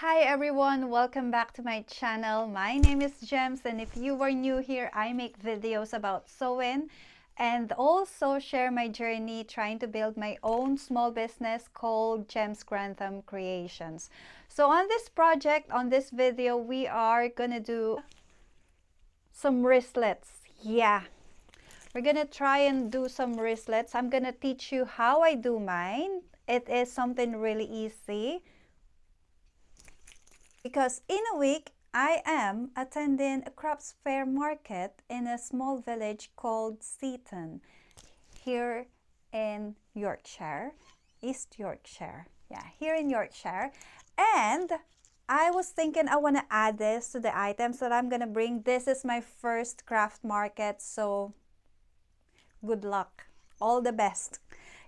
Hi everyone, welcome back to my channel. My name is Gems, and if you are new here, I make videos about sewing and also share my journey trying to build my own small business called JEMSGRANTHAMCREATIONS. So on this project, on this video, we are gonna do some wristlets. Yeah, we're gonna try and do some wristlets. I'm gonna teach you how I do mine. It is something really easy, because in a week I am attending a crafts fair market in a small village called Seaton here in Yorkshire, East Yorkshire. Yeah, here in Yorkshire. And I was thinking I want to add this to the items that I'm going to bring. This is my first craft market, so good luck. All the best.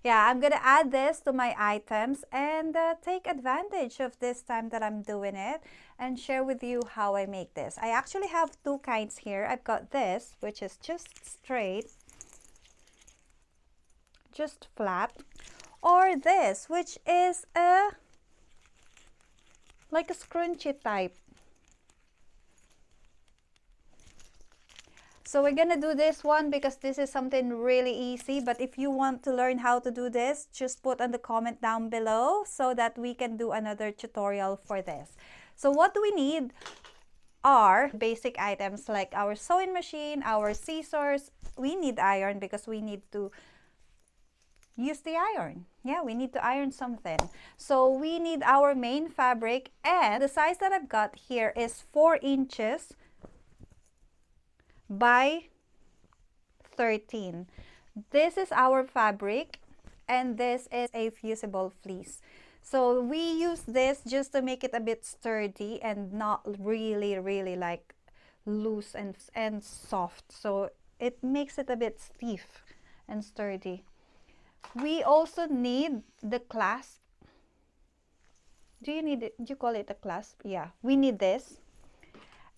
Yeah, I'm gonna add this to my items and take advantage of this time that I'm doing it and share with you how I make this. I actually have two kinds here. I've got this, which is just straight, just flat, or this, which is like a scrunchie type. So we're gonna do this one because this is something really easy. But if you want to learn how to do this, just put on the comment down below so that we can do another tutorial for this. So what do we need are basic items like our sewing machine, our scissors. We need iron because we need to use the iron. Yeah, we need to iron something. So we need our main fabric, and the size that I've got here is 4 inches by 13. This is our fabric, and this is a fusible fleece. So we use this just to make it a bit sturdy and not really like loose and soft. So it makes it a bit stiff and sturdy. We also need the clasp. Do you need it? Do you call it a clasp? Yeah, we need this.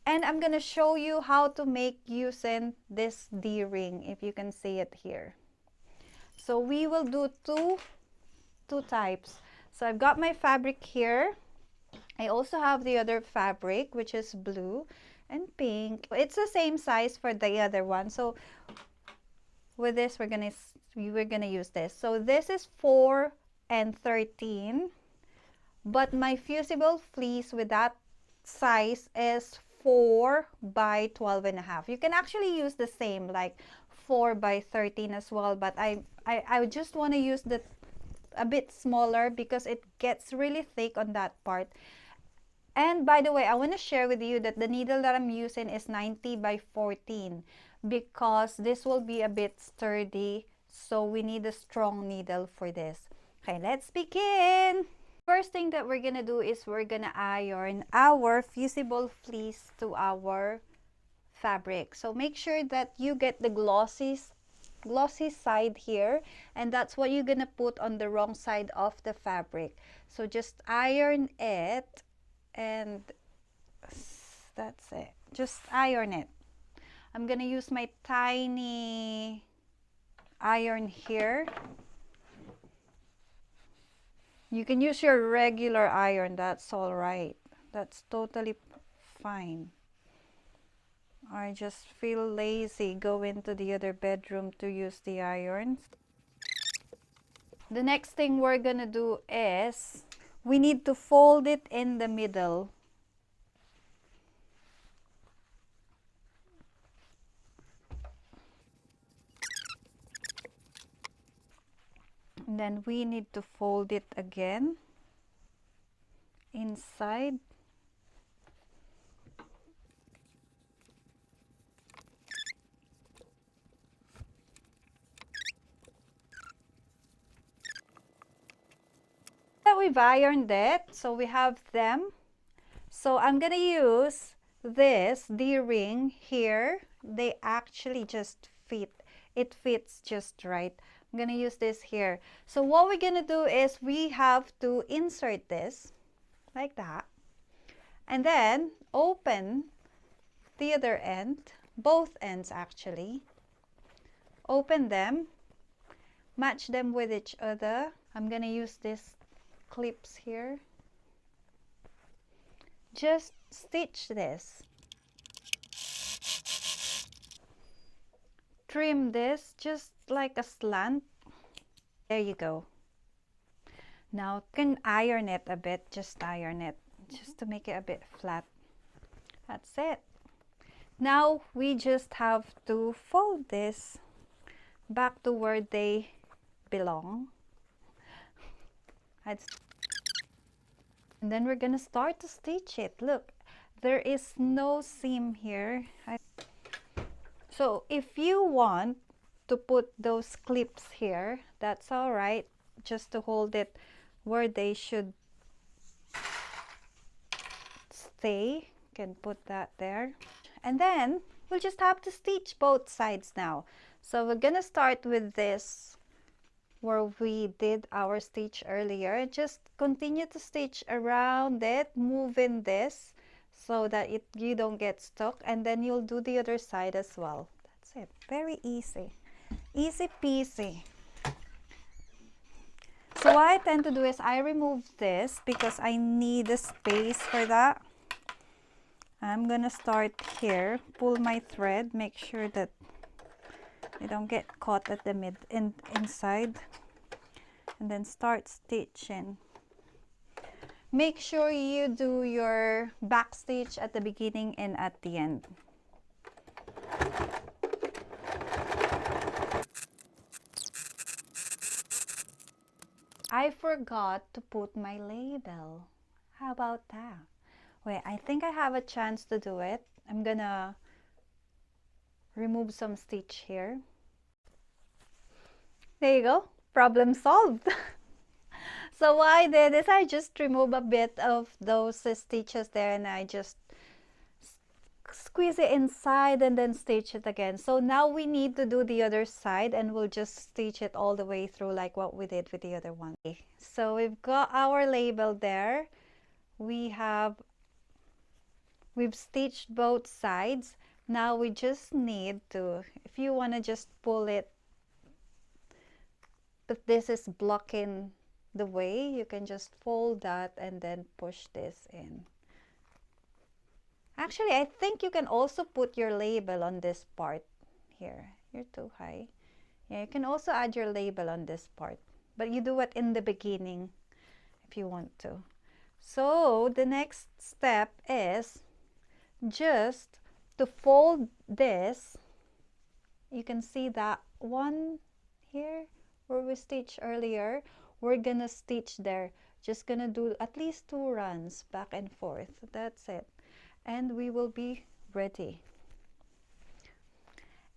And I'm going to show you how to make using this D-ring, if you can see it here. So we will do two types. So I've got my fabric here. I also have the other fabric, which is blue and pink. It's the same size for the other one. So with this, we're gonna use this. So this is 4 and 13, but my fusible fleece with that size is 4 by 12 and a half. You can actually use the same, like 4 by 13 as well, but I just want to use a bit smaller because it gets really thick on that part. And by the way, I want to share with you that the needle that I'm using is 90 by 14 because this will be a bit sturdy, so we need a strong needle for this. Okay, let's begin. First thing that we're gonna do is we're gonna iron our fusible fleece to our fabric. So make sure that you get the glossy side here, and that's what you're gonna put on the wrong side of the fabric. So just iron it, and that's it. Just iron it. I'm gonna use my tiny iron here. You can use your regular iron, that's all right. That's totally fine. I just feel lazy going to the other bedroom to use the irons. The next thing we're gonna do is we need to fold it in the middle. And then we need to fold it again inside. That we've ironed it, so we have them. So I'm gonna use this D-ring here. They actually just fit. It fits just right. I'm gonna use this here. So what we're gonna do is we have to insert this like that, and then open the other end, both ends actually. Open them, match them with each other. I'm gonna use these clips here. just stitch this. Trim this just like a slant. There you go. Now you can iron it a bit, just iron it, just to make it a bit flat. That's it. Now we just have to fold this back to where they belong. And then we're gonna start to stitch it. Look, there is no seam here. So if you want to put those clips here, that's all right, just to hold it where they should stay. You can put that there. And then we'll just have to stitch both sides now. So we're gonna start with this where we did our stitch earlier. Just continue to stitch around it, moving this so that you don't get stuck, and then you'll do the other side as well. That's it. Very easy. Easy peasy. So what I tend to do is I remove this because I need a space for that. I'm gonna start here, pull my thread, make sure that you don't get caught at the inside, and then start stitching. Make sure you do your back stitch at the beginning and at the end. I forgot to put my label. How about that? Wait, I think I have a chance to do it. I'm gonna remove some stitch here. There you go. Problem solved. So what I did is I just remove a bit of those stitches there, and I just squeeze it inside and then stitch it again. So now we need to do the other side, and we'll just stitch it all the way through like what we did with the other one. So we've got our label there. We've stitched both sides. Now we just need to, if you want to just pull it, but this is blocking the way, you can just fold that and then push this in. Actually, I think you can also put your label on this part here. You're too high. Yeah, you can also add your label on this part, but you do it in the beginning if you want to. So the next step is just to fold this. You can see that one here where we stitched earlier. We're gonna stitch there. Just gonna do at least 2 runs back and forth. That's it. And we will be ready.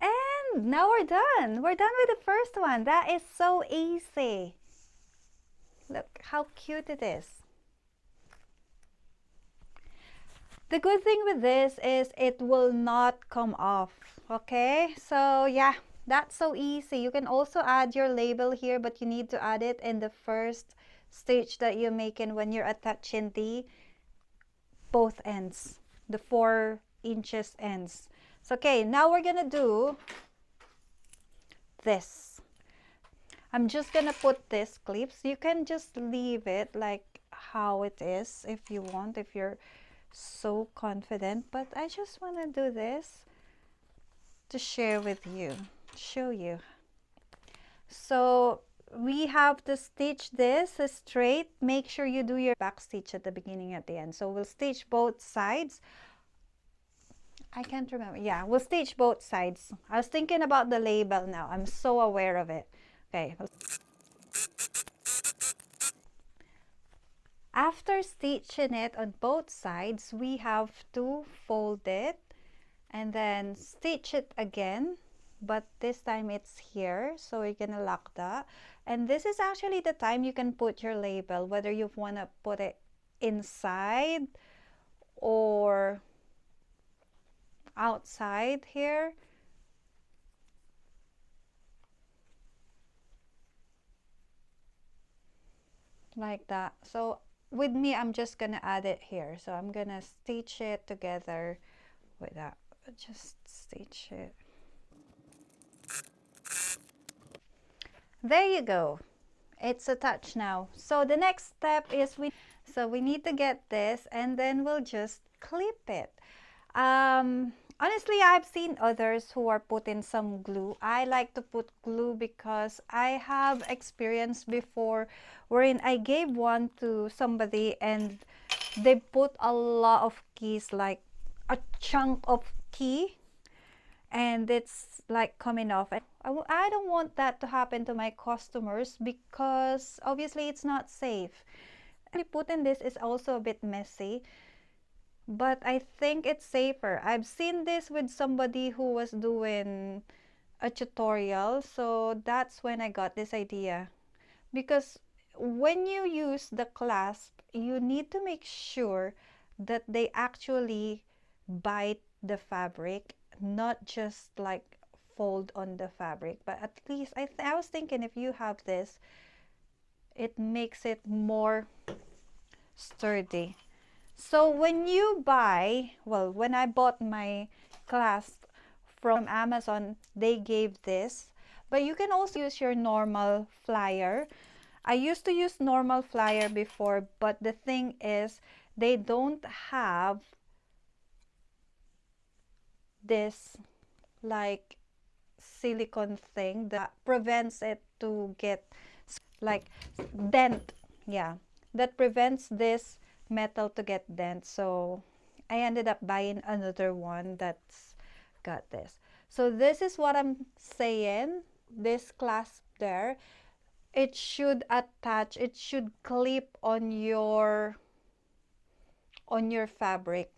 And now we're done. We're done with the first one. That is so easy. Look how cute it is. The good thing with this is it will not come off. Okay, so yeah, that's so easy. You can also add your label here, but you need to add it in the first stitch that you're making when you're attaching the both ends, the 4 inches ends. So okay, now we're gonna do this. I'm just gonna put this clips. You can just leave it like how it is if you want, if you're so confident, but I just want to do this to share with you, show you. So we have to stitch this straight. Make sure you do your back stitch at the beginning, at the end. So we'll stitch both sides. I can't remember. Yeah, we'll stitch both sides. I was thinking about the label now. I'm so aware of it. Okay. After stitching it on both sides, we have to fold it and then stitch it again, but this time it's here, so we're gonna lock that. And this is actually the time you can put your label, whether you want to put it inside or outside here. Like that. So with me, I'm just gonna add it here. So I'm gonna stitch it together with that. Just stitch it. There you go. It's attached now. So the next step is we need to get this, and then we'll just clip it. Honestly, I've seen others who are putting some glue. I like to put glue because I have experience before wherein I gave one to somebody and they put a lot of keys, like a chunk of key, and it's like coming off. I don't want that to happen to my customers because obviously it's not safe. And putting this is also a bit messy, but I think it's safer. I've seen this with somebody who was doing a tutorial, so that's when I got this idea. Because when you use the clasp, you need to make sure that they actually bite the fabric, not just like fold on the fabric. But at least I was thinking if you have this, it makes it more sturdy. So when you buy, well, when I bought my clasp from Amazon, they gave this, but you can also use your normal flyer. I used to use normal flyer before, but the thing is they don't have this like silicone thing that prevents it to get like dent. Yeah, that prevents this metal to get dent. So I ended up buying another one that's got this. So this is what I'm saying. This clasp there, it should attach, it should clip on your fabric.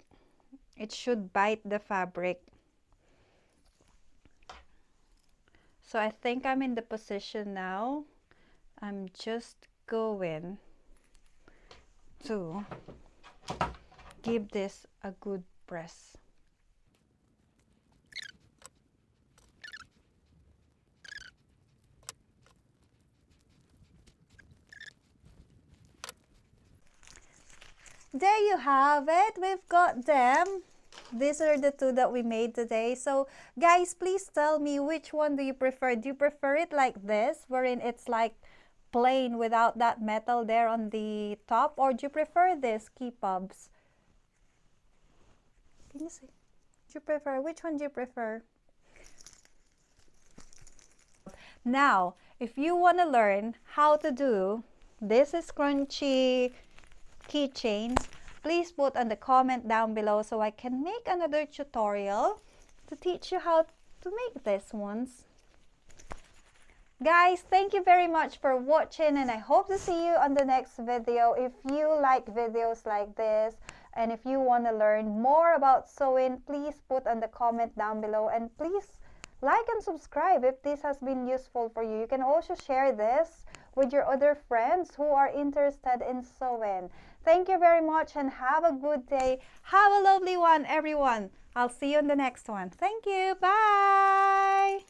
It should bite the fabric. So I think I'm in the position now. I'm just going to give this a good press. There you have it. We've got them. These are the two that we made today. So guys, please tell me, which one do you prefer? Do you prefer it like this, wherein it's like plain without that metal there on the top, or do you prefer this key pubs? Can you see? Do you prefer? Which one do you prefer? Now, if you want to learn how to do this scrunchy keychains, please put on the comment down below so I can make another tutorial to teach you how to make these ones. Guys, thank you very much for watching, and I hope to see you on the next video. If you like videos like this, and if you want to learn more about sewing, please put on the comment down below, and please like and subscribe if this has been useful for you. You can also share this with your other friends who are interested in sewing. Thank you very much and have a good day. Have a lovely one, everyone. I'll see you in the next one. Thank you. Bye.